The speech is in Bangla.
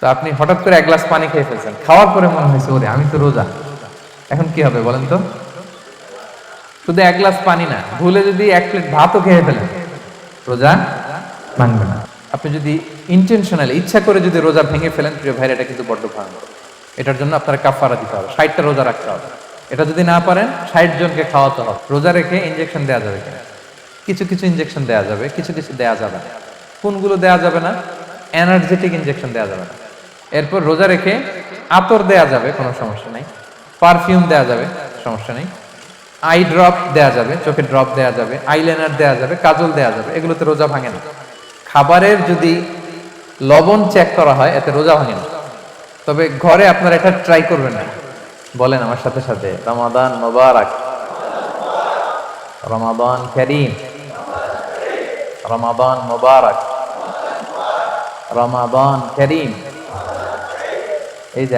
তো আপনি হঠাৎ করে এক গ্লাস পানি খেয়ে ফেলছেন, খাওয়ার পরে মনে হয়েছে ওরে আমি তো রোজা, এখন কি হবে বলেন তো? শুধু এক গ্লাস পানি না, ভুলে যদি এক প্লেট ভাতও খেয়ে ফেলেন, রোজা ভাঙবে না। আপনি যদি ইন্টেনশনালি ইচ্ছা করে যদি রোজা ভেঙে ফেলেন, প্রিয় ভাইরা, এটা কিন্তু বড্ড ভয়ঙ্কর। এটার জন্য আপনার কাফারা দিতে হবে, 60টা রোজা রাখতে হবে। এটা যদি না পারেন 60 জনকে খাওয়াতে হবে। রোজা রেখে ইনজেকশন দেওয়া যাবে কিনা? কিছু কিছু ইনজেকশন দেওয়া যাবে, কিছু কিছু দেওয়া যাবে না। কোনগুলো দেওয়া যাবে না? এনার্জেটিক ইনজেকশন দেওয়া যাবে না। এরপর রোজা রেখে আতর দেওয়া যাবে, কোনো সমস্যা নেই। পারফিউম দেওয়া যাবে, সমস্যা নেই। আই ড্রপ দেওয়া যাবে, চোখে ড্রপ দেওয়া যাবে, আইলাইনার দেওয়া যাবে, কাজল দেওয়া যাবে, এগুলোতে রোজা ভাঙে না। খাবারের যদি লবণ চেক করা হয়, এতে রোজা ভাঙে না। তবে ঘরে আপনারা এটা ট্রাই করবেন না। বলেন আমার সাথে সাথে, রমাদান মোবারক, রমাদান কারীম, রমাদান মোবারক, রমাদান কারীম। এই যে